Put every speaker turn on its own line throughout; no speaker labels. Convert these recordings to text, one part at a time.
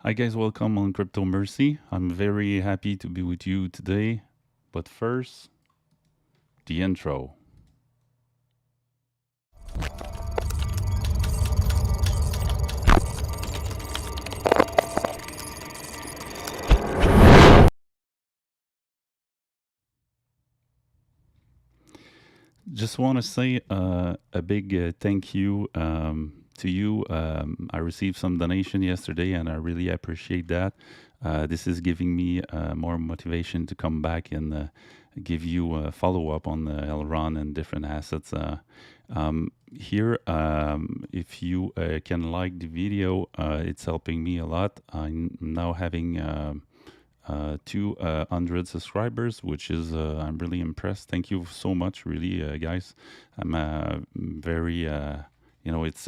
Hi guys, welcome on Crypto Mercy. I'm very happy to be with you today. But first, the intro. Just want to say a big thank you to you. I received some donation yesterday, and I really appreciate that. This is giving me more motivation to come back and give you a follow up on Elrond and different assets. Here, if you can like the video, it's helping me a lot. I'm now having 200 subscribers, which is I'm really impressed. Thank you so much, really, guys. I'm very, it's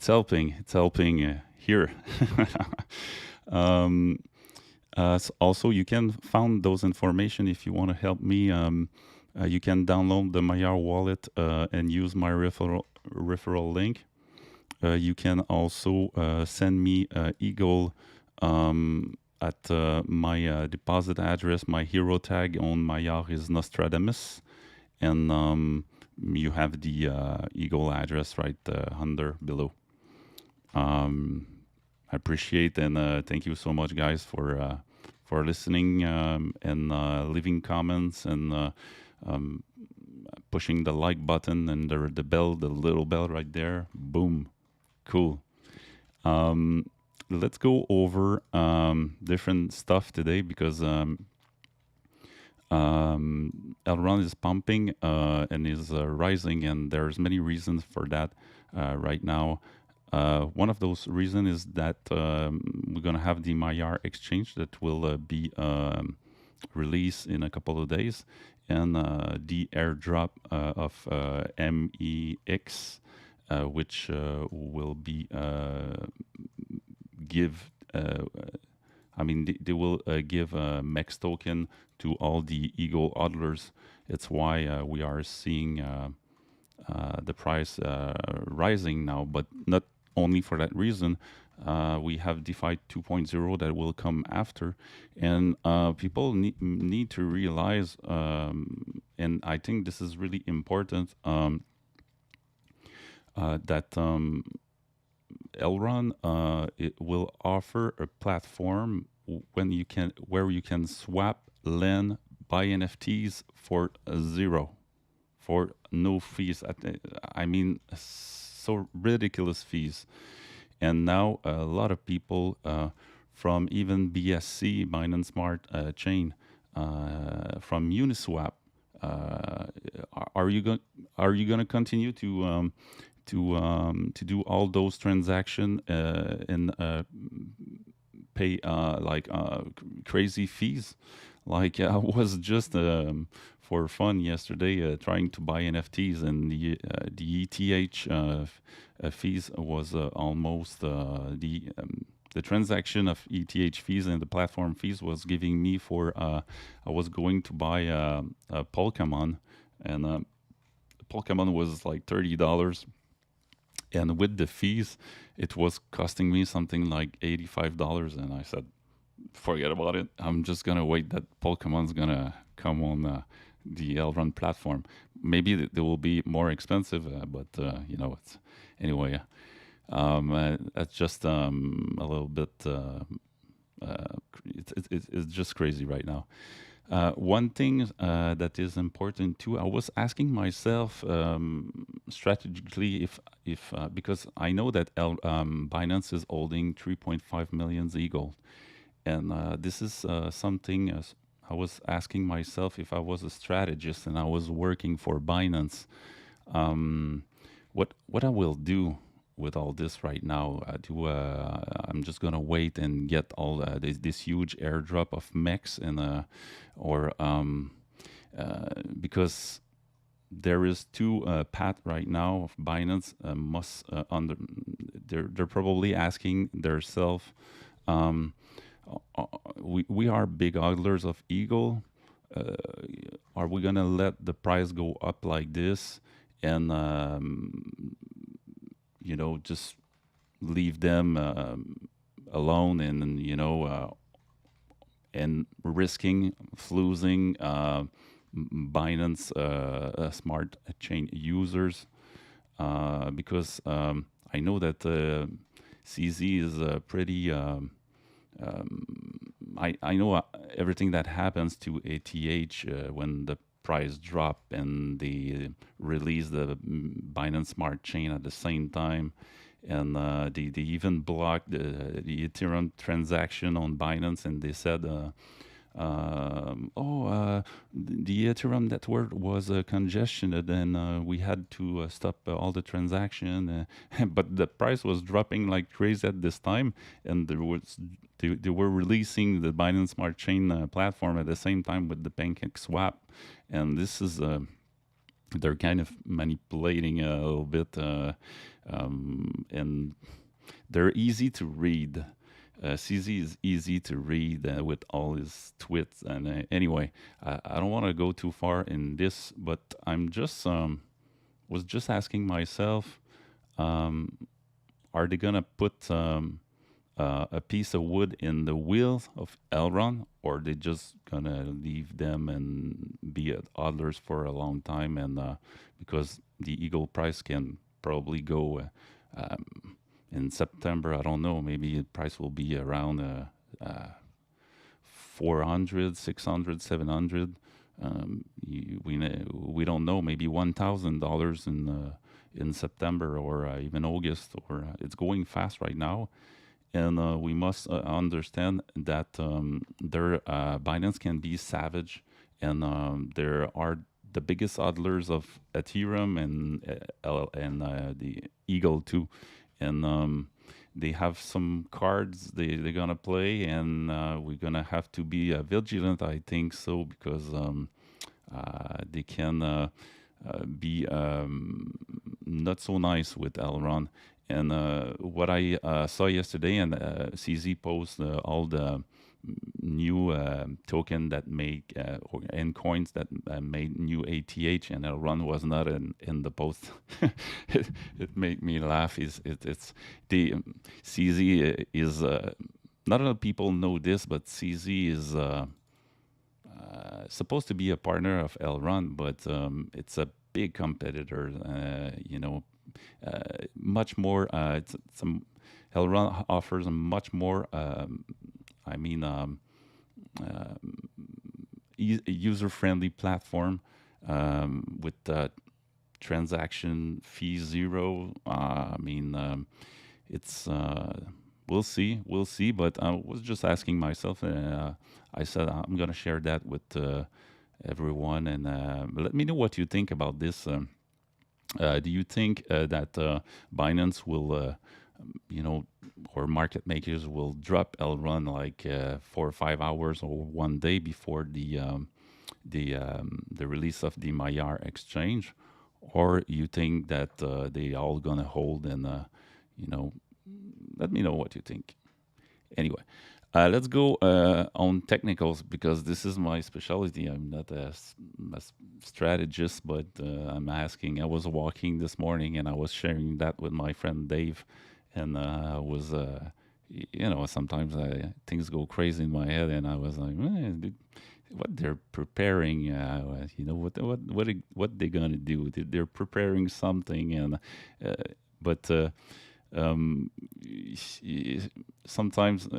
helping. It's helping here. um, Also, you can find those information if you want to help me. You can download the Maiar wallet and use my referral link. You can also send me eGOLD at my deposit address. My hero tag on Maiar is Nostradamus, and you have the eGOLD address right under below. I appreciate and thank you so much, guys, for listening and leaving comments and pushing the like button and the bell, the little bell right there. Boom, cool. Let's go over different stuff today because Elrond is pumping and is rising, and there's many reasons for that right now. One of those reasons is that we're going to have the Maiar exchange that will be released in a couple of days, and the airdrop of MEX, which will be give. They will give a MEX token to all the eGOLD hodlers. It's why we are seeing the price rising now, but not only for that reason. We have DeFi 2.0 that will come after, and people need to realize, and I think this is really important, that Elrond it will offer a platform where you can swap, lend, buy NFTs for zero, for no fees. I mean, so ridiculous fees. And now a lot of people from even BSC, Binance Smart chain, from Uniswap, are you going to continue to do all those transactions and pay crazy fees? Like I was just for fun yesterday trying to buy NFTs, and the ETH fees was almost the transaction of ETH fees and the platform fees was giving me for I was going to buy a Pokemon, and Pokemon was like $30, and with the fees, it was costing me something like $85, and I said, forget about it. I'm just gonna wait that Pokemon's gonna come on the Elrond platform. Maybe they will be more expensive, but it's anyway. That's just a little bit. It's just crazy right now. One thing that is important too, I was asking myself strategically if because I know that Binance is holding 3.5 million eGOLD, and this is something as I was asking myself if I was a strategist and I was working for Binance, what I will do with all this right now. I'm just gonna wait and get all this huge airdrop of MEX and or because there is two path right now of Binance must under they're probably asking themselves, um, we are big hodlers of eGOLD. Uh, are we gonna let the price go up like this and just leave them alone, and and risking losing Binance smart chain users, because I know that CZ is pretty. I know everything that happens to ATH when the price drop and they release the Binance Smart Chain at the same time, and they even blocked the Ethereum transaction on Binance, and they said. The Ethereum network was congested, and we had to stop all the transaction. But the price was dropping like crazy at this time, and they were releasing the Binance Smart Chain platform at the same time with the Pancake Swap, and this is they're kind of manipulating a little bit, and they're easy to read. CZ is easy to read with all his tweets. And anyway, I don't want to go too far in this, but I'm just was just asking myself, are they gonna put a piece of wood in the wheels of Elrond, or they just gonna leave them and be at hodlers for a long time? And because the eagle price can probably go. In September, I don't know, maybe the price will be around 400, 600, 700. We don't know, maybe $1,000 in September, or even August, or it's going fast right now. And we must understand that their Binance can be savage, and there are the biggest hodlers of Ethereum and the eGOLD too, and they have some cards they're gonna play, and we're gonna have to be vigilant, I think so, because they can be not so nice with Elrond. And what I saw yesterday, and CZ post all the new token that make and coins that made new ATH, and Elrond was not in the post. it made me laugh. It's the CZ is not a lot of people know this, but CZ is supposed to be a partner of Elrond, but it's a big competitor. Much more. Some Elrond offers a much more. I mean, user-friendly platform with transaction fee zero. It's we'll see. But I was just asking myself, and I said I'm gonna share that with everyone, and let me know what you think about this. Do you think that Binance will, or market makers will drop Elrond like 4 or 5 hours or one day before the release of the Maiar exchange, or you think that they all gonna hold? And let me know what you think. Anyway, let's go on technicals, because this is my specialty. I'm not a strategist, but I'm asking. I was walking this morning and I was sharing that with my friend Dave, and I was, sometimes things go crazy in my head, and I was like, what they're preparing, what they're gonna do? They're preparing something, and but. Sometimes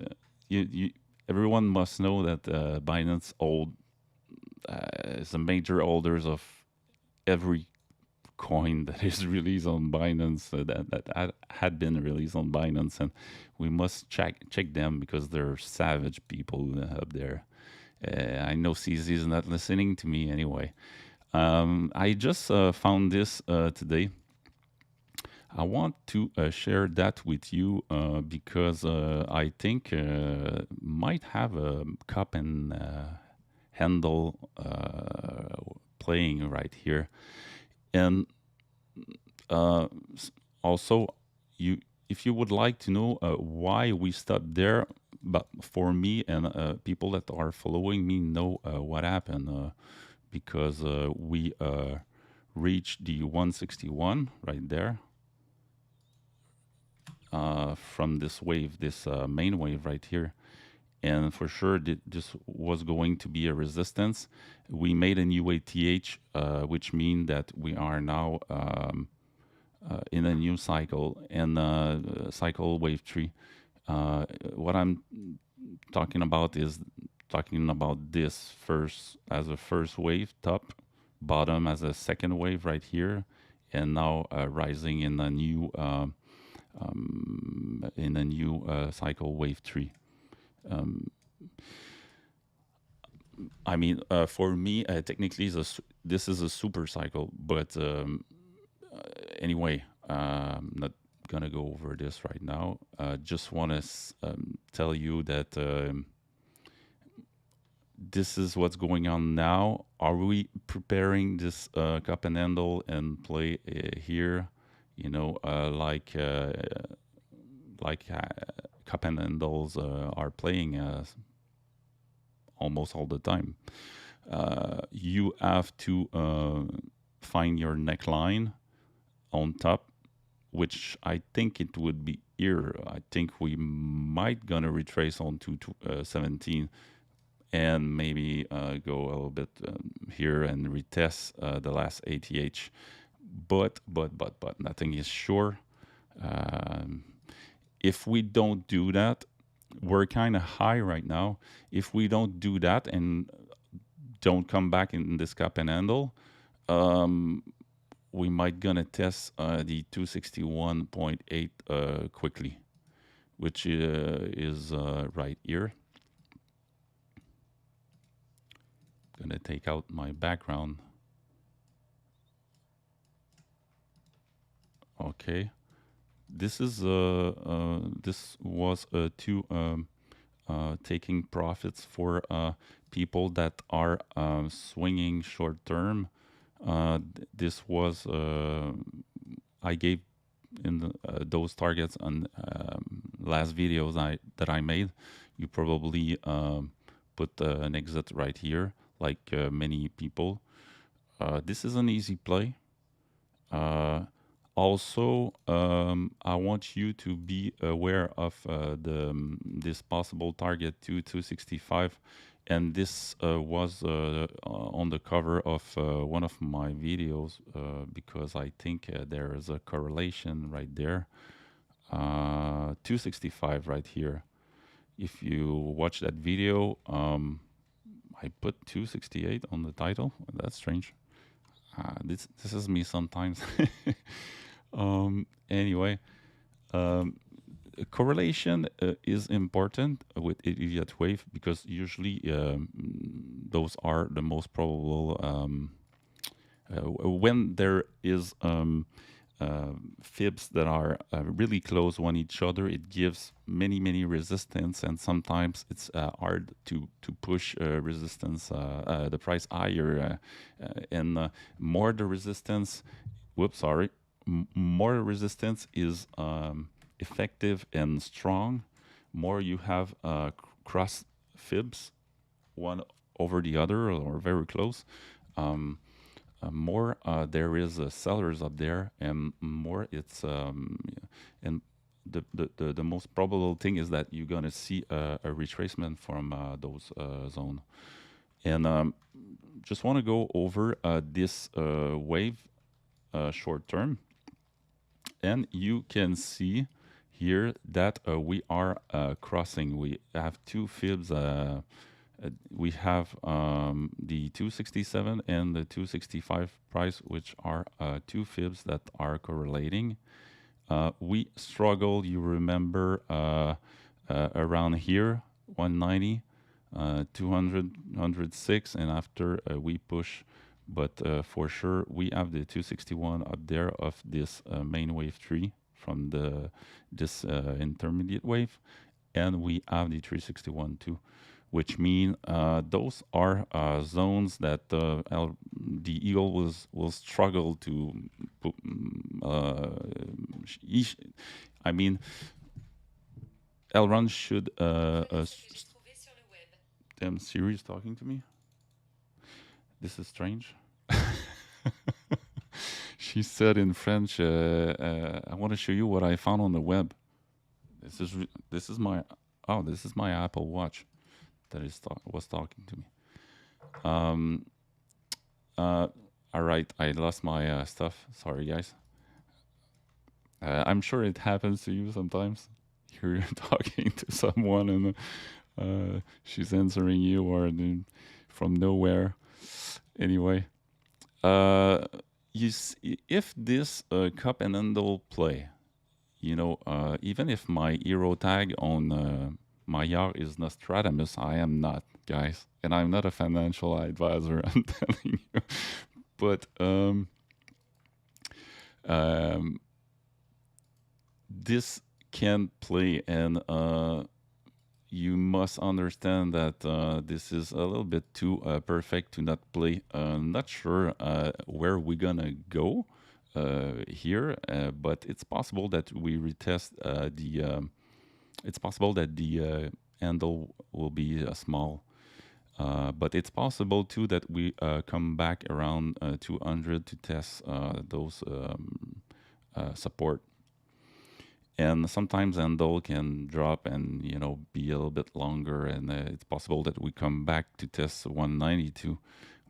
everyone must know that Binance is a major holders of every coin that is released on Binance, that had been released on Binance, and we must check them, because they're savage people up there. I know CZ is not listening to me anyway. I just found this today. I want to share that with you because I think might have a cup and handle playing right here, and also if you would like to know why we stopped there, but for me and people that are following me know what happened, because we reached the 161 right there. from this wave, this main wave right here. And for sure, this was going to be a resistance. We made a new ATH, which means that we are now in a new cycle, and cycle wave 3. What I'm talking about is talking about this first as a first wave, top, bottom as a second wave right here, and now rising in a new cycle wave 3. I mean, for me, technically, this is a super cycle, but anyway, I'm not gonna go over this right now. Just want to tell you that this is what's going on now. Are we preparing this cup and handle and play here? You know, like cup and handles are playing almost all the time. You have to find your neckline on top, which I think it would be here. I think we might gonna retrace on to 17 and maybe go a little bit here and retest the last ATH. But nothing is sure. If we don't do that, we're kind of high right now. If we don't do that and don't come back in this cup and handle, we might gonna test the 261.8 quickly, which is right here. Gonna take out my background. Okay, this is this was to taking profits for people that are swinging short term. This was I gave in those targets on last videos that I made. You probably put an exit right here, like many people. This is an easy play. Also, I want you to be aware of this possible target to 265, and this was on the cover of one of my videos because I think there is a correlation right there. 265 right here. If you watch that video, I put 268 on the title. That's strange. This is me sometimes. Anyway, correlation is important with immediate wave because usually those are the most probable when there is fibs that are really close one each other. It gives many resistance, and sometimes it's hard to push resistance the price higher and more the resistance. Whoops, sorry. More resistance is effective and strong, more you have cross fibs one over the other or very close, more there is sellers up there, and more it's and the most probable thing is that you're gonna see a retracement from those zone. And just want to go over this wave short term, and you can see here that we are crossing. We have two fibs. We have the 267 and the 265 price, which are two fibs that are correlating. We struggle, you remember, around here, 190, 200, 106, and after we push. But for sure, we have the 261 up there of this main wave 3 from this intermediate wave, and we have the 361 too, which mean those are zones that the eagle will struggle to. I mean, Elrond should. Damn, Siri is talking to me. This is strange. She said in French, I want to show you what I found on the web. this is my this is my Apple Watch that was talking to me. Um, all right, I lost my stuff. Sorry, guys. I'm sure it happens to you sometimes. You're talking to someone and she's answering you, or from nowhere. Anyway, uh, if this cup and handle play, even if my hero tag on Maiar is Nostradamus, I am not, guys, and I'm not a financial advisor. I'm telling you, but um, this can play, and you must understand that this is a little bit too perfect to not play. Not sure where we're gonna go here, but it's possible that we retest the. It's possible that the handle will be small, but it's possible too that we come back around 200 to test those support. And sometimes handle can drop and be a little bit longer, and it's possible that we come back to test 192.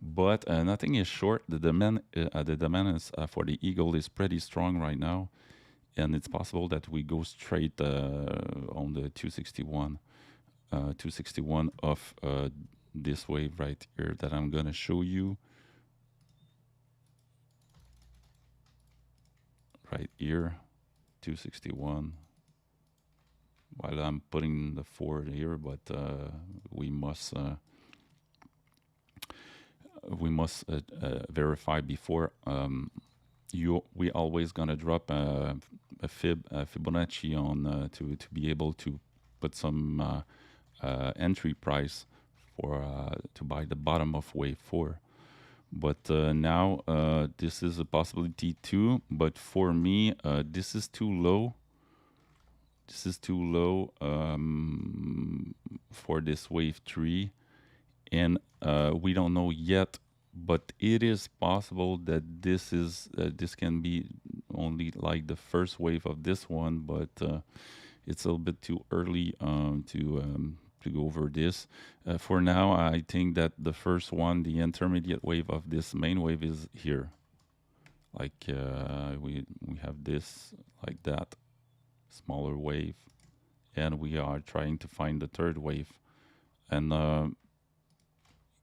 But nothing is short. The demand is for the eGOLD is pretty strong right now, and it's possible that we go straight on the 261 of this wave right here that I'm gonna show you right here, 261. While I'm putting the 4 here, but we must verify before. We always gonna drop a Fibonacci on to be able to put some entry price for to buy the bottom of wave 4. But now this is a possibility too. But for me, this is too low. This is too low for this wave 3, and we don't know yet. But it is possible that this can be only like the first wave of this one, but it's a little bit too early to go over this. For now, I think that the first one, the intermediate wave of this main wave, is here. Like we have this like that, smaller wave, and we are trying to find the third wave, and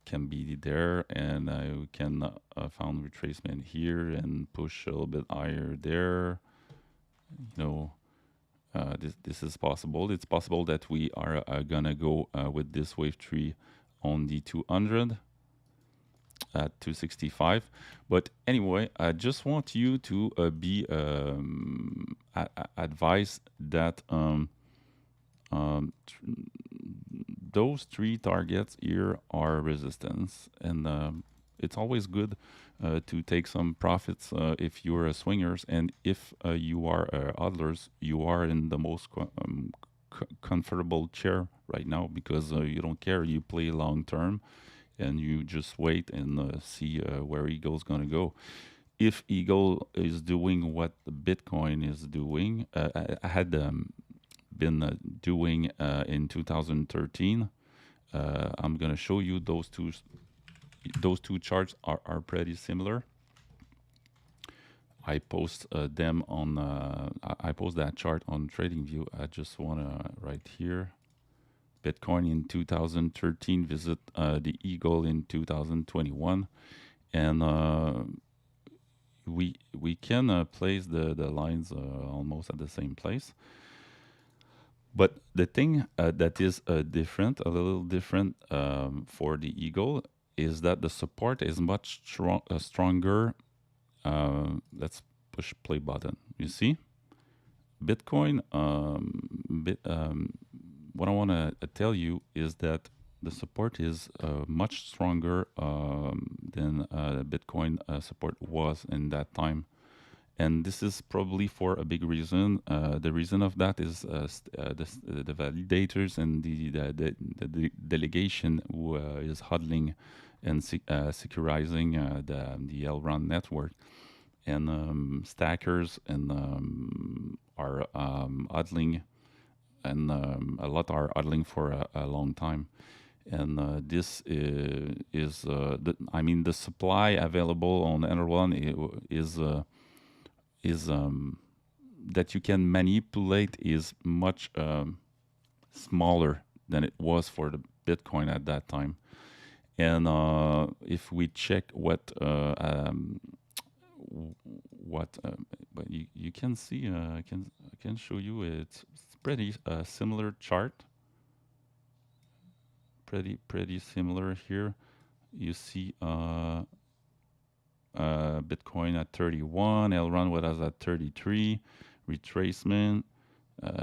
can be there, and we can found retracement here and push a little bit higher there. This is possible. It's possible that we are gonna go with this wave 3 on the 200 at 265. But anyway, I just want you to be advised that those 3 targets here are resistance, and it's always good to take some profits if you're a swingers, and if you are hodlers, you are in the most comfortable chair right now, because you don't care, you play long term, and you just wait and see where eGold's gonna go. If eGold is doing what the Bitcoin is doing, I had been doing in 2013. I'm gonna show you those two charts are pretty similar. I post them on I post that chart on TradingView. I just wanna right here, Bitcoin in 2013 visit the eGold in 2021, and we can place the lines almost at the same place. But the thing that is different, a little different for the eGold, is that the support is much stronger. Let's push play button. You see, Bitcoin. What I want to tell you is that the support is much stronger than Bitcoin support was in that time. And this is probably for a big reason. The reason of that is the validators and the delegation who is hodling and securizing the Elrond network, and stackers and are hodling and a lot are idling for a long time. And this I mean, the supply available on Elrond is that you can manipulate is much smaller than it was for the Bitcoin at that time. And if we check what but you can see, I can show you, it's pretty similar chart, pretty similar here. You see Bitcoin at 31, Elrond was at 33, retracement,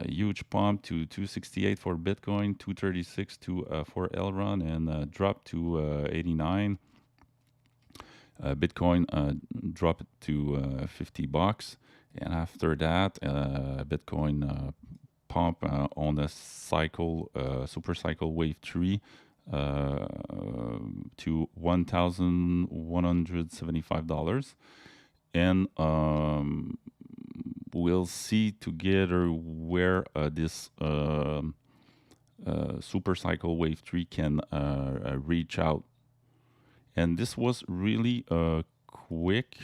huge pump to 268 for Bitcoin, 236 for Elrond, and drop to 89. Bitcoin dropped to $50, and after that, Bitcoin pump on a cycle, super cycle wave 3 to $1,175, and we'll see together where this super cycle wave 3 can reach out. And this was really quick.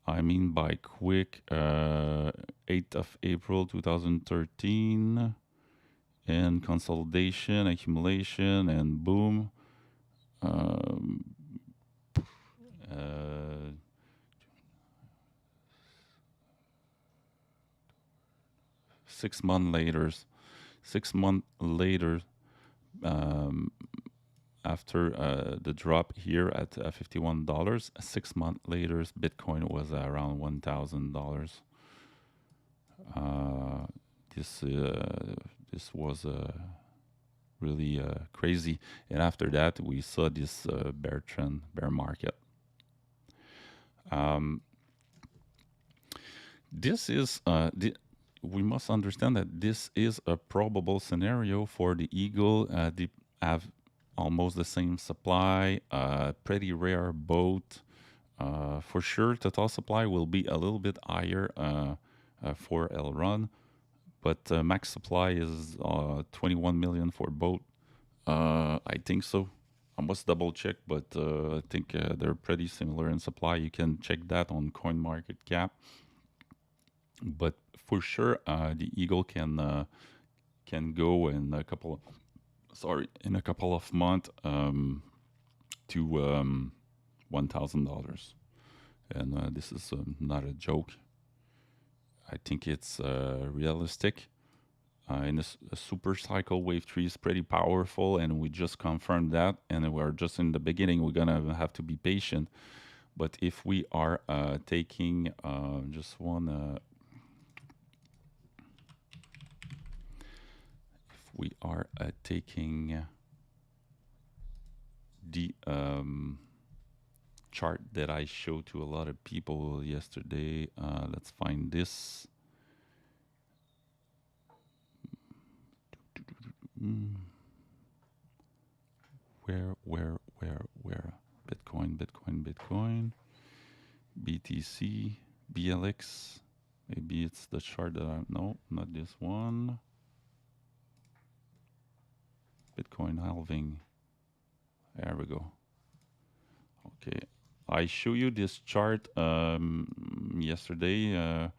I mean by quick, 8th of April 2013, and consolidation, accumulation, and boom. 6 months later, 6 months later, after the drop here at $51, 6 months later, Bitcoin was around $1,000. This was really crazy, and after that, we saw this bear trend, bear market. This is we must understand that this is a probable scenario for the eGOLD. They have almost the same supply, pretty rare boat. For sure, total supply will be a little bit higher for Elrond, but max supply is 21 million for boat. I think so. I must double check, but I think they're pretty similar in supply. You can check that on CoinMarketCap. But for sure, the eGOLD can go in a couple of months to $1,000, and this is not a joke. I think it's realistic. In a super cycle, wave 3 is pretty powerful, and we just confirmed that. And we're just in the beginning. We're gonna have to be patient. But if we are taking just one. We are taking the chart that I showed to a lot of people yesterday. Let's find this. Where? Bitcoin. BTC, BLX. Maybe it's the chart that no, not this one. Bitcoin halving. There we go. Okay, I show you this chart yesterday.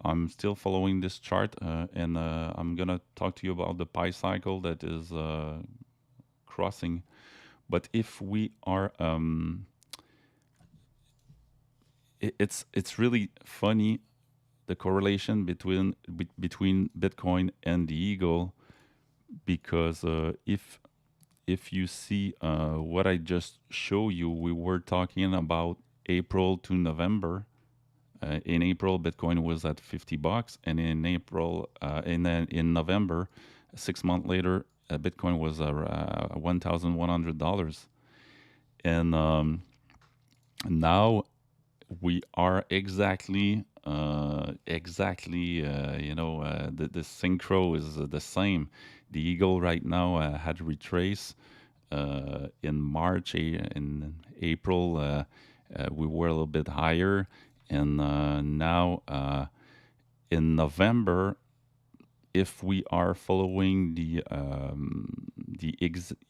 I'm still following this chart, and I'm gonna talk to you about the pi cycle that is crossing. But if we are, it's really funny, the correlation between Bitcoin and the eGOLD. Because if you see what I just showed you, we were talking about April to November. In April, Bitcoin was at $50, and in April, in November, 6 months later, Bitcoin was $1,100, and now we are exactly the synchro is the same. The eGOLD right now had retraced in March. In April, we were a little bit higher, and now in November, if we are following the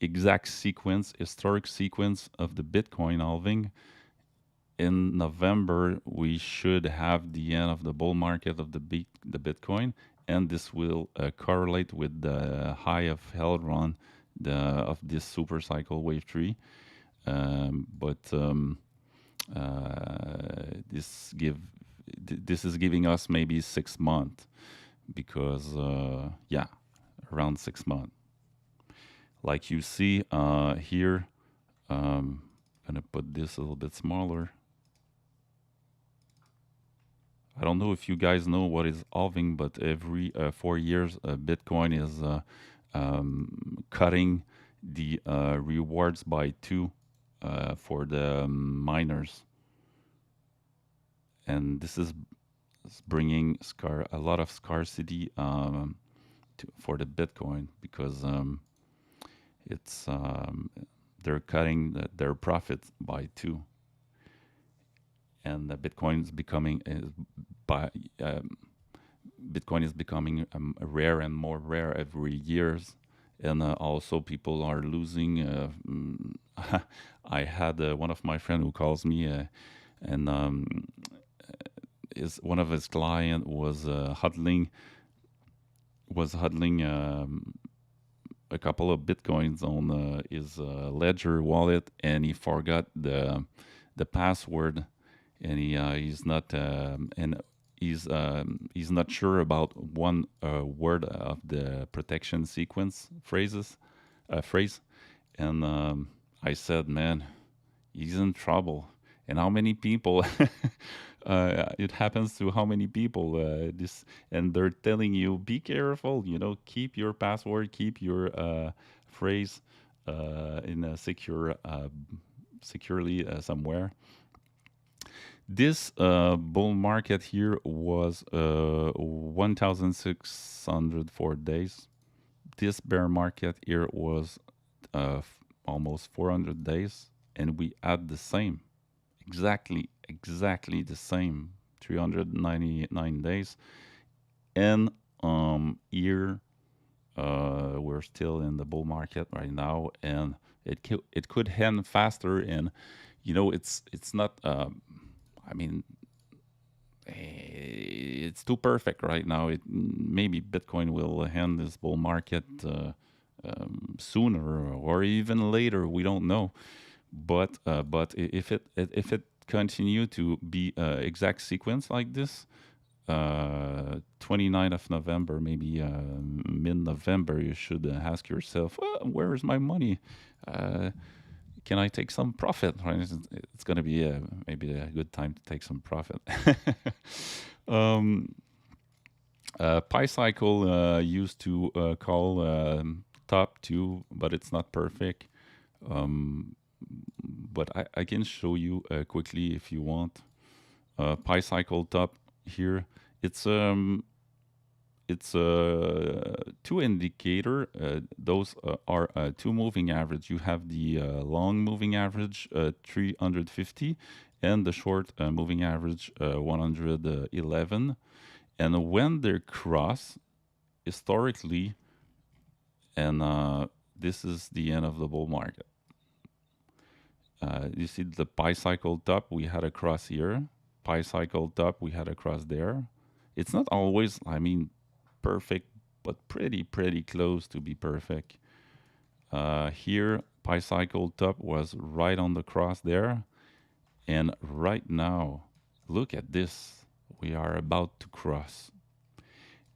exact sequence, historic sequence of the Bitcoin halving, in November we should have the end of the bull market of the Bitcoin, and this will correlate with the high of Elrond of this super cycle wave 3. But this this is giving us maybe 6 months, because yeah, around 6 months. Like you see here, I'm gonna put this a little bit smaller. I don't know if you guys know what is halving, but every 4 years, Bitcoin is cutting the rewards by 2 for the miners, and this is bringing a lot of scarcity for the Bitcoin, because it's they're cutting their profits by 2, and the Bitcoin is becoming rare and more rare every years, and also people are losing. I had one of my friend who calls me, and one of his client was hodling a couple of Bitcoins on his Ledger wallet, and he forgot the password, and he's not he's not sure about one word of the protection sequence phrase, and I said, man, he's in trouble. And how many people it happens to how many people this, and they're telling you, be careful, keep your password, keep your phrase in a securely somewhere. This bull market here was 1,604 days. This bear market here was almost 400 days, and we had the same, exactly the same, 399 days. And here we're still in the bull market right now, and it could end faster. And it's not. I mean, it's too perfect right now. Maybe Bitcoin will end this bull market sooner or even later. We don't know. But if it continue to be exact sequence like this, 29th of November, maybe mid-November, you should ask yourself, well, where is my money? Can I take some profit? Right? It's going to be maybe a good time to take some profit. Pi Cycle used to call top 2, but it's not perfect. But I can show you quickly if you want. Pi Cycle top here. It's two indicator. Those are 2 moving average. You have the long moving average 350, and the short moving average 111. And when they cross historically, and this is the end of the bull market. You see the Pi Cycle top, we had a cross here. Pi Cycle top, we had a cross there. It's not always, perfect, but pretty close to be perfect. Here, Pi Cycle top was right on the cross there. And right now, look at this. We are about to cross.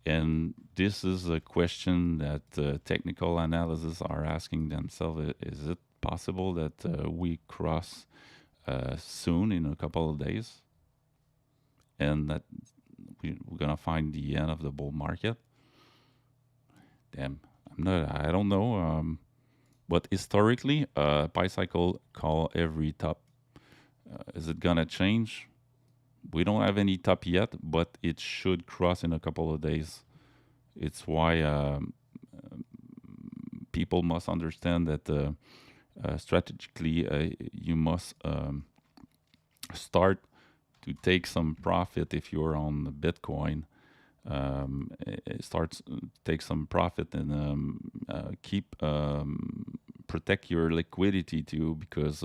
And this is a question that technical analysis are asking themselves. Is it possible that we cross soon, in a couple of days, and that we're gonna find the end of the bull market? Damn, I don't know. But historically, Pi Cycle call every top. Is it gonna change? We don't have any top yet, but it should cross in a couple of days. It's why people must understand that strategically you must start to take some profit if you're on Bitcoin starts take some profit and keep protect your liquidity too, because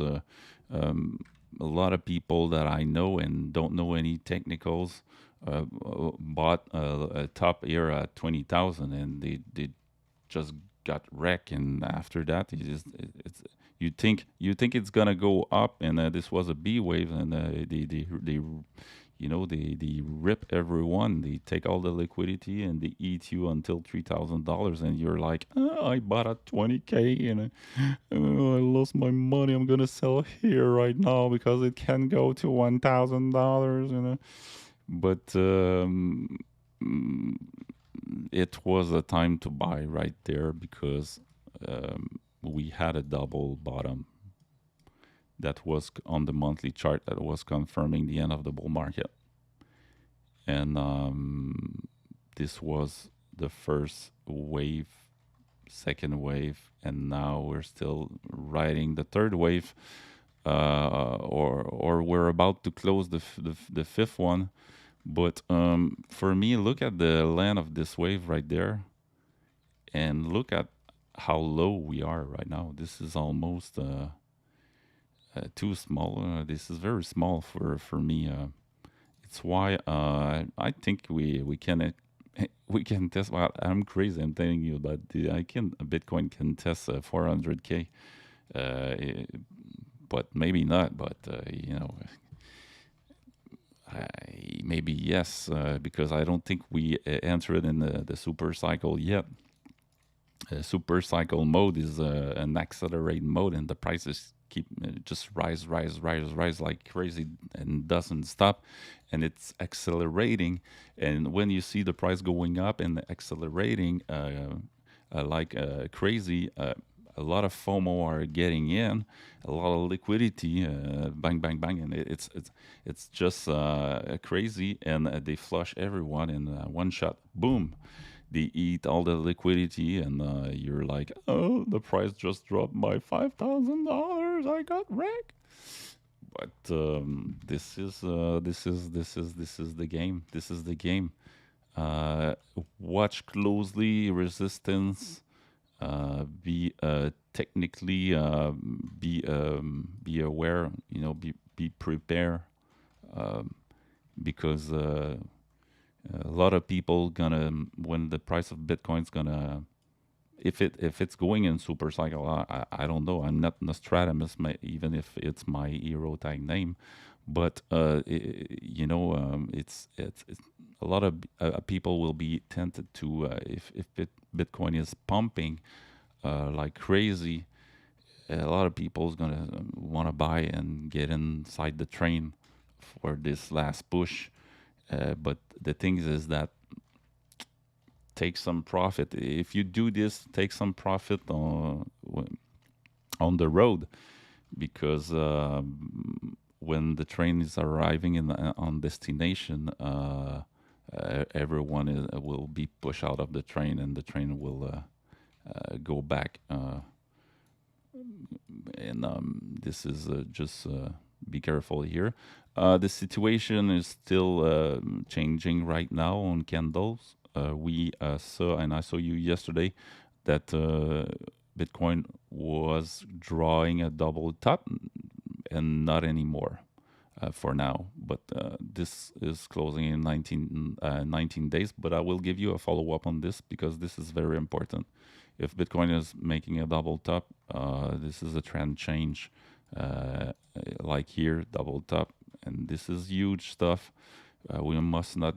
um, a lot of people that I know and don't know any technicals bought a top here at 20,000, and they just got wrecked. And after that, it's you think it's gonna go up, and this was a B wave, and they they rip everyone. They take all the liquidity and they eat you until $3,000, and you're like, oh, I bought at 20K and oh, I lost my money. I'm gonna sell here right now because it can go to $1,000. But mm, it was a time to buy right there, because we had a double bottom that was on the monthly chart that was confirming the end of the bull market. And this was the first wave, second wave, and now we're still riding the third wave, or we're about to close the fifth one. But for me, look at the length of this wave right there, and look at how low we are right now. This is almost too small. This is very small for me. It's why I think we can we can test. Well, I'm crazy. I'm telling you, but I can Bitcoin can test 400K, but maybe not. But maybe yes, because I don't think we entered in the super cycle yet. Super cycle mode is an accelerate mode, and the prices keep just rise like crazy and doesn't stop, and it's accelerating. And when you see the price going up and accelerating like crazy, a lot of FOMO are getting in, a lot of liquidity, bang, bang, bang, and it's just crazy, and they flush everyone in one shot, boom. They eat all the liquidity, and you're like, oh, the price just dropped by $5,000. I got wrecked. But this is the game. This is the game. Watch closely resistance. Be technically be aware. Be prepared, because a lot of people gonna, when the price of Bitcoin's gonna, if it's going in super cycle, I don't know. I'm not Nostradamus, even if it's my hero tag name, but it's a lot of people will be tempted to, if Bitcoin is pumping like crazy, a lot of people's gonna want to buy and get inside the train for this last push. But the thing is that take some profit. If you do this, take some profit on the road, because when the train is arriving on destination, everyone will be pushed out of the train, and the train will go back. And this is just be careful here. The situation is still changing right now on candles. We saw, and I saw you yesterday, that Bitcoin was drawing a double top, and not anymore for now. But this is closing in 19 days. But I will give you a follow up on this, because this is very important. If Bitcoin is making a double top, this is a trend change. Like here, double top, and this is huge stuff. We must not.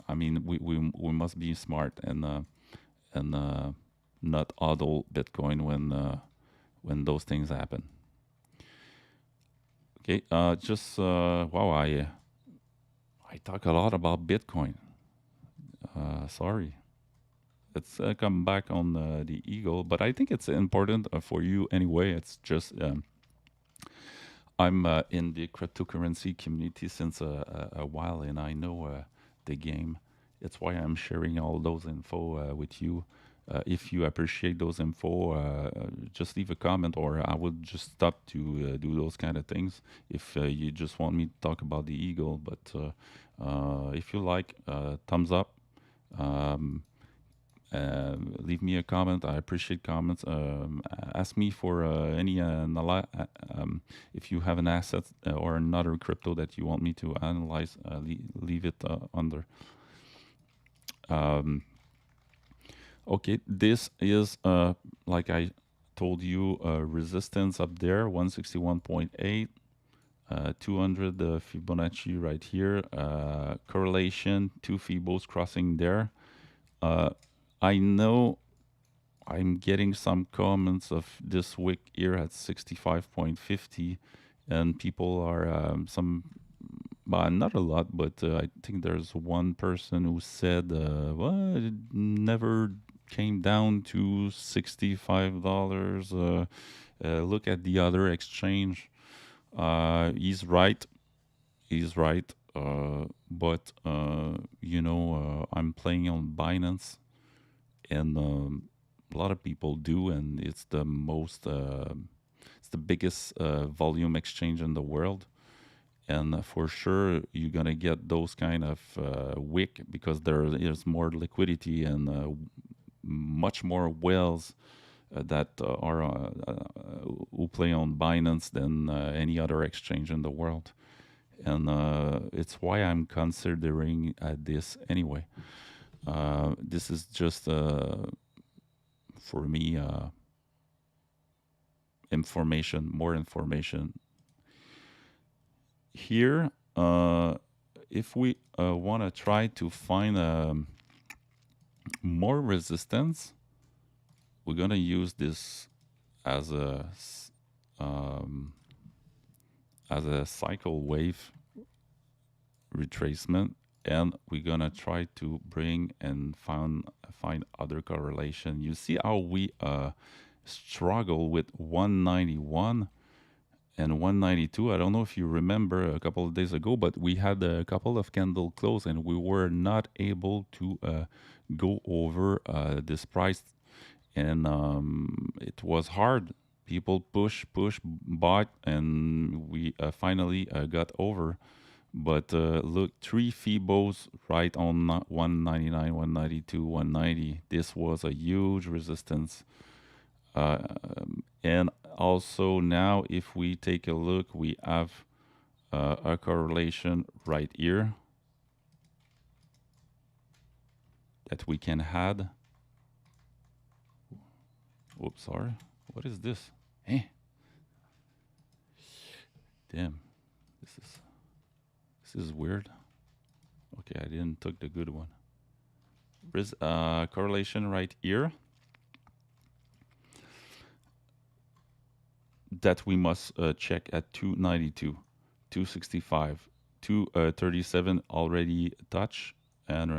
We must be smart, and not hodl Bitcoin when those things happen. Okay, just wow, I talk a lot about Bitcoin. Sorry. Let's come back on the eGOLD, but I think it's important for you anyway. It's just I'm in the cryptocurrency community since a while, and I know the game. It's why I'm sharing all those info with you. If you appreciate those info, just leave a comment, or I will just stop to do those kind of things. If you just want me to talk about the eagle, but If you like, thumbs up. Um, Leave me a comment. I appreciate comments. Ask me for any if you have an asset or another crypto that you want me to analyze. Leave it under. Um, okay, this is like I told you, resistance up there, 161.8. 200 Fibonacci right here. Correlation, two Fibos crossing there. I know I'm getting some comments of this wick here at 65.50, and people are not a lot, but I think there's one person who said, well, it never came down to $65. Look at the other exchange. He's right. He's right. But I'm playing on Binance, and a lot of people do, and it's the biggest volume exchange in the world. And for sure, you're gonna get those kind of wick because there is more liquidity and much more whales that are who play on Binance than any other exchange in the world. And it's why I'm considering this anyway. This is just for me more information. Here, if we want to try to find more resistance, we're gonna use this as a cycle wave retracement, and we're gonna try to bring and find other correlation. You see how we struggle with 191 and 192. I don't know if you remember a couple of days ago, but we had a couple of candle close and we were not able to go over this price, and it was hard. People push, bought, and we finally got over. But look, three Fibos right on 199, 192, 190. This was a huge resistance. And also now, if we take a look, we have a correlation right here that we can add. Whoops, sorry. What is this? Eh? Damn, this is weird. Okay, I didn't took the good one. There's correlation right here that we must check at 292, 265, 237 already touched and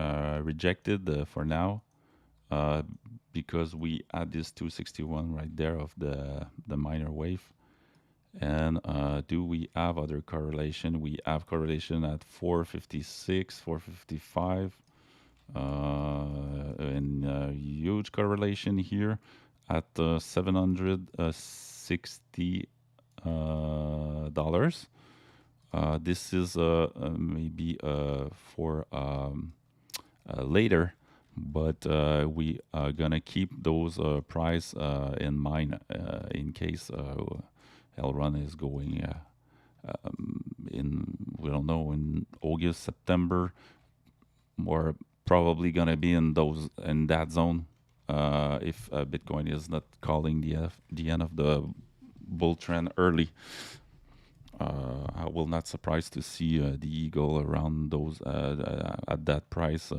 rejected for now because we add this 261 right there of the minor wave. And do we have other correlation? We have correlation at 456, 455, and huge correlation here at $760. This is maybe for later, but we are gonna keep those price in mind in case Elrond is going in, we don't know, in August, September. We're probably gonna be in that zone if Bitcoin is not calling the end of the bull trend early. I will not surprise to see the eagle around those at that price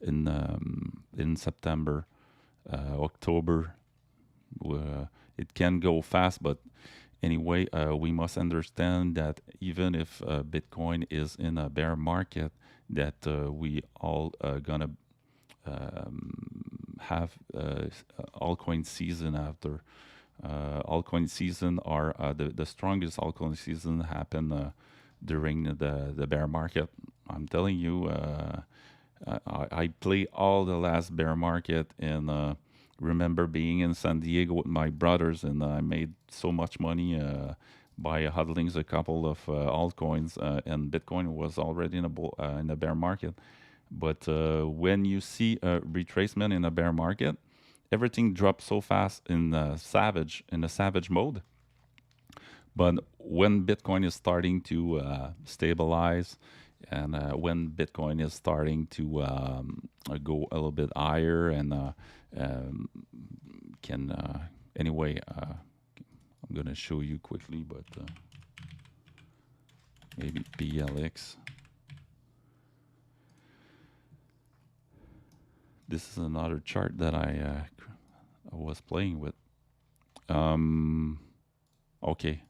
in September, October. It can go fast, but anyway, we must understand that even if Bitcoin is in a bear market, that we all gonna have altcoin season after. Altcoin season are the strongest altcoin season happen during the bear market. I'm telling you, I play all the last bear market, and remember being in San Diego with my brothers, and I made so much money by hodling a couple of altcoins, and Bitcoin was already in a bear market. But when you see a retracement in a bear market, everything drops so fast in a savage mode. But when Bitcoin is starting to stabilize, and when Bitcoin is starting to go a little bit higher, and um, can anyway, I'm gonna show you quickly, but maybe PLX. This is another chart that I was playing with. Okay,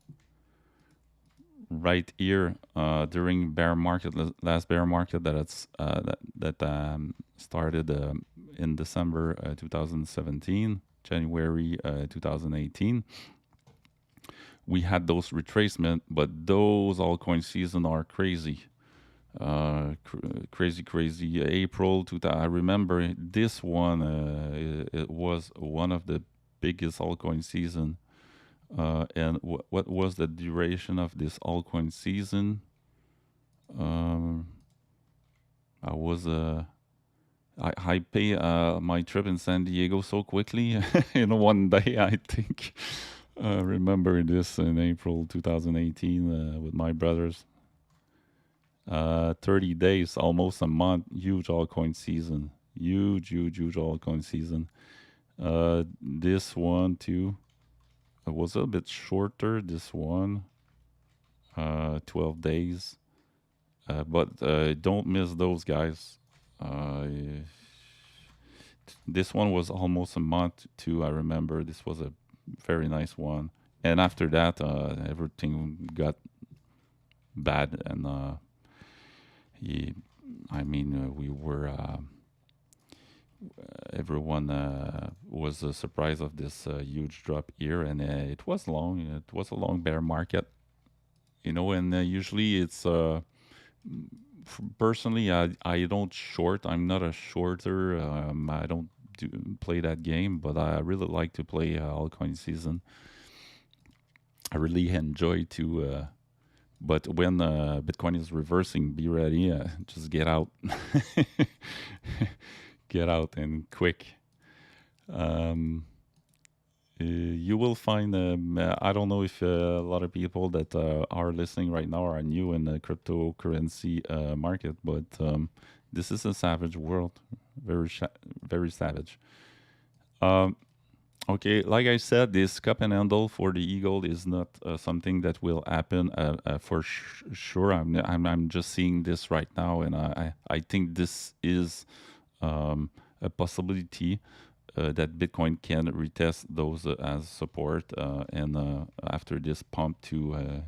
right here during bear market, last bear market that started in December 2017, January 2018. We had those retracement, but those altcoin season are crazy. Crazy. April 2000. I remember this one. It was one of the biggest altcoin season. And what was the duration of this altcoin season? I was I pay my trip in San Diego so quickly in one day. I think remember this in April 2018 with my brothers. 30 days, almost a month. Huge altcoin season. Huge altcoin season. This one too. It was a bit shorter. This one, 12 days. But don't miss those guys. This one was almost a month too. I remember this was a very nice one. And after that, everything got bad, and we were. Everyone was surprised of this huge drop here, and it was long. It was a long bear market, and usually it's personally, I don't short. I'm not a shorter. I don't play that game, but I really like to play altcoin season. I really enjoy to. But when Bitcoin is reversing, be ready. Just get out, get out, and quick. You will find. I don't know if a lot of people that are listening right now are new in the cryptocurrency market, but this is a savage world, very savage. Um, okay, like I said, this cup and handle for the eGOLD is not something that will happen for sure. I'm just seeing this right now, and I think this is a possibility that Bitcoin can retest those as support, and after this pump to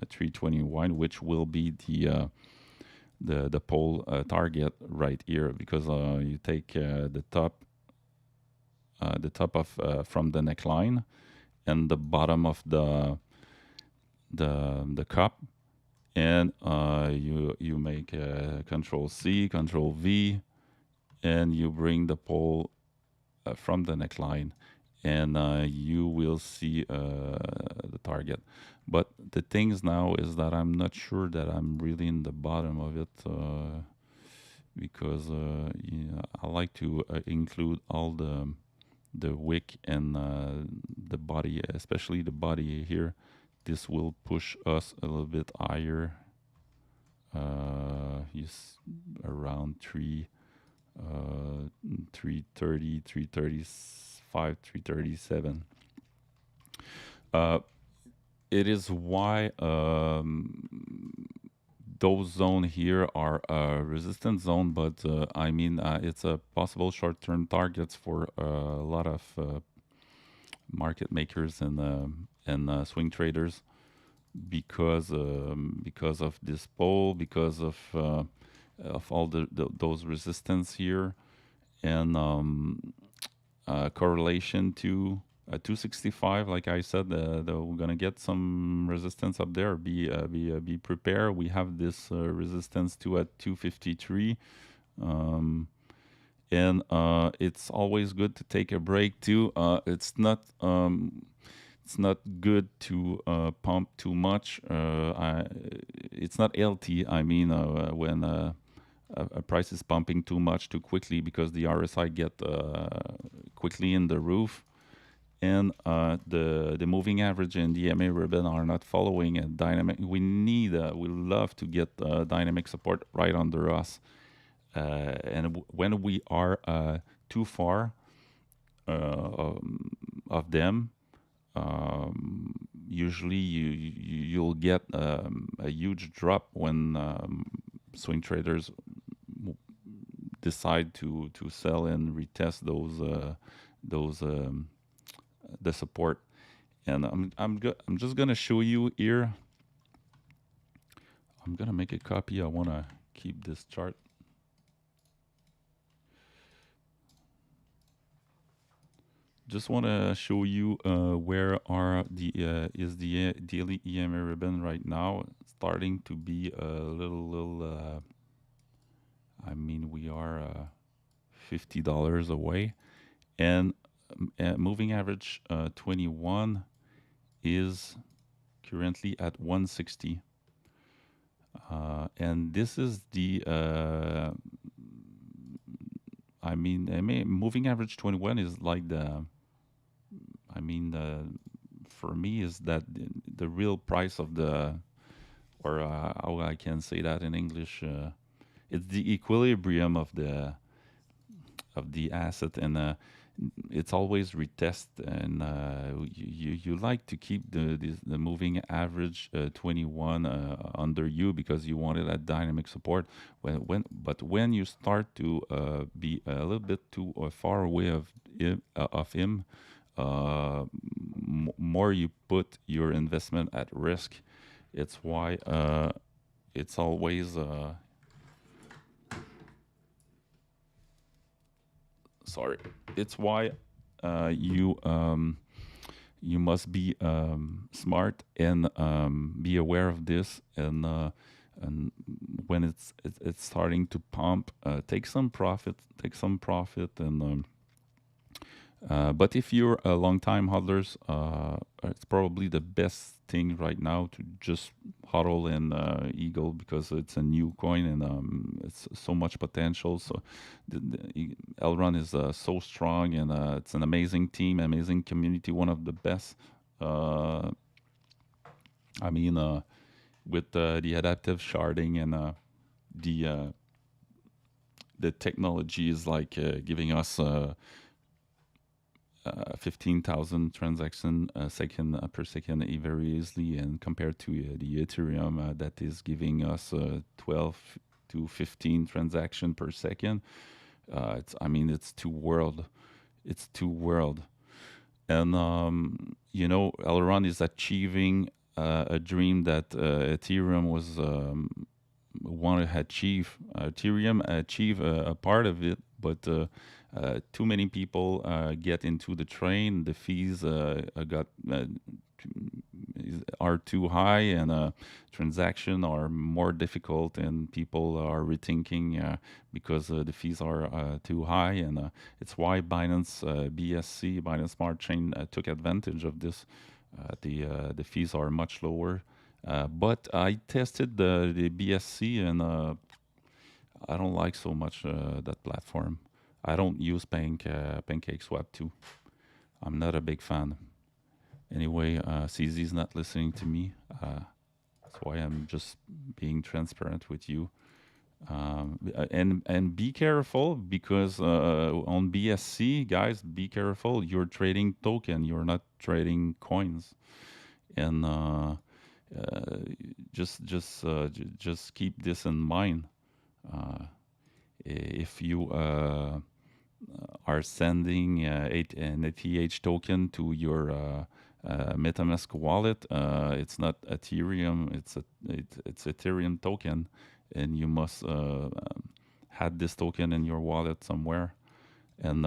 321, which will be the pole target right here, because you take the top of from the neckline, and the bottom of the cup, and you make Control C, Control V, and you bring the pole from the neckline, and you will see the target. But the things now is that I'm not sure that I'm really in the bottom of it, because I like to include all the wick and the body, especially the body here. This will push us a little bit higher, around 330, 335, 337. It is why those zones here are a resistance zone, but it's a possible short-term targets for a lot of market makers and swing traders, because of this pole, because of all those resistance here, and correlation to 265. Like I said, we're gonna get some resistance up there. Be prepared. We have this resistance to at 253, and it's always good to take a break too. It's not it's not good to pump too much. It's not healthy. I mean, when a price is pumping too much too quickly because the RSI get quickly in the roof, and the moving average and the MA ribbon are not following a dynamic. We love to get dynamic support right under us, and when we are too far of them, usually you'll get a huge drop when swing traders decide to sell and retest those the support. And I'm just gonna show you here. I'm gonna make a copy. I wanna keep this chart. Just want to show you where are the is the daily EMA ribbon right now. Starting to be a little. I mean, we are $50 away, and moving average 21 is currently at 160. And this is the I mean, moving average 21 is like the I mean, for me, is that the real price of the, or how I can say that in English, it's the equilibrium of the asset, and it's always retest, and you like to keep the moving average 21 under you because you want it at dynamic support. But when you start to be a little bit too far away of him, more you put your investment at risk. It's why it's always sorry. It's why you must be smart and be aware of this, and when it's starting to pump, take some profit, and but if you're a long time hodlers, it's probably the best thing right now to just hodl in eGOLD because it's a new coin, and it's so much potential. So Elrond is so strong, and it's an amazing team, amazing community, one of the best. Uh, I mean, with the adaptive sharding, and the uh, the technology is like giving us 15,000 transaction second per second very easily, and compared to the Ethereum that is giving us 12 to 15 transaction per second. It's I mean it's two world, and Elrond is achieving a dream that Ethereum was want to achieve. Ethereum achieve a part of it, but too many people get into the train. The fees are too high, and transaction are more difficult, and people are rethinking because the fees are too high, and it's why Binance BSC, Binance Smart Chain, took advantage of this. The fees are much lower, but I tested the BSC, and I don't like so much that platform. I don't use Pancake Swap too. I'm not a big fan. Anyway, CZ is not listening to me. That's why I'm just being transparent with you. And be careful, because on BSC, guys, be careful. You're trading token. You're not trading coins. And just keep this in mind. If you are sending an ATH token to your MetaMask wallet, it's not Ethereum. It's Ethereum token, and you must have this token in your wallet somewhere, and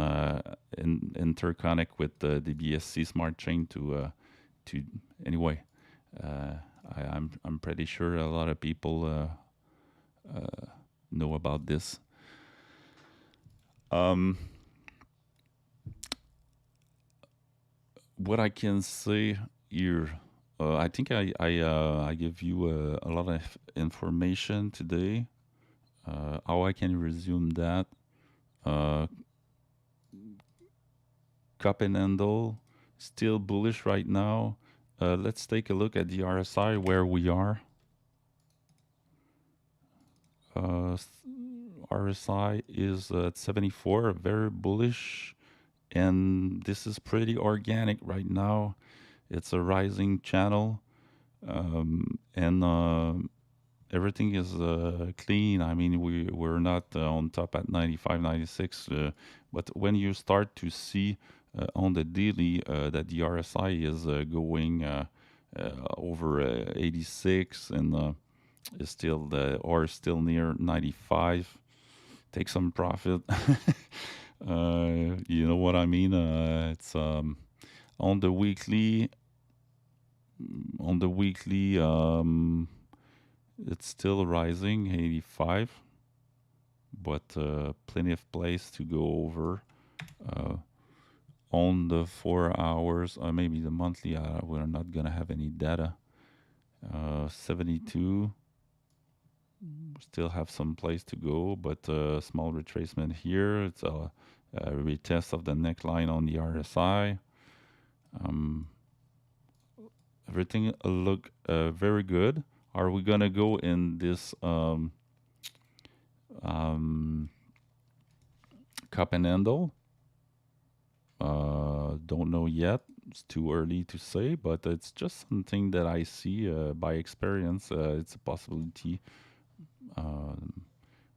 interconnect with the BSC smart chain to anyway. I'm pretty sure a lot of people know about this. Um, what I can say here, I think I give you a lot of information today. How I can resume that. Uh, Cup and handle, still bullish right now. Let's take a look at the RSI where we are. Uh, RSI is at 74, very bullish, and this is pretty organic right now. It's a rising channel, and everything is clean. I mean, we're not on top at 95, 96, but when you start to see on the daily that the RSI is going over 86 and is still or still near 95, take some profit. You know what I mean? It's on the weekly. On the weekly, it's still rising, 85, but plenty of place to go over. Uh, on the 4 hours, or maybe the monthly, we're not gonna have any data. 72, still have some place to go, but small retracement here. It's a retest of the neckline on the RSI. Um, Everything look very good. Are we gonna go in this cup and handle? Don't know yet. It's too early to say, but it's just something that I see by experience. It's a possibility, um,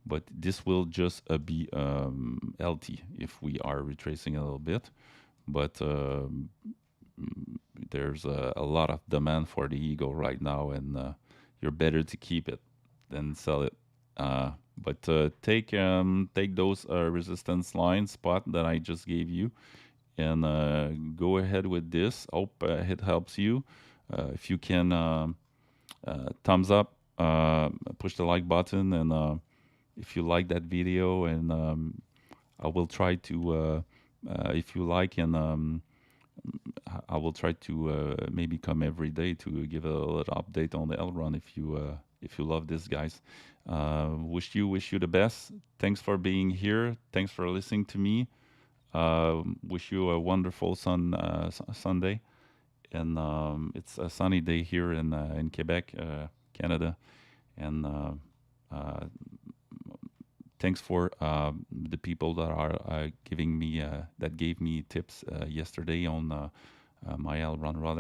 but this will just be LT if we are retracing a little bit. But there's a lot of demand for the ego right now, and you're better to keep it than sell it. But take those resistance line spot that I just gave you, and go ahead with this. Hope it helps you. If you can, thumbs up, push the like button, and if you like that video, and I will try to, if you like, and I will try to maybe come every day to give a little update on the Elrond if you love this, guys. Wish you the best. Thanks for being here. Thanks for listening to me. Wish you a wonderful Sunday, and it's a sunny day here in Quebec, Canada, and uh, thanks for the people that are giving me that gave me tips yesterday on my Elrond wallet.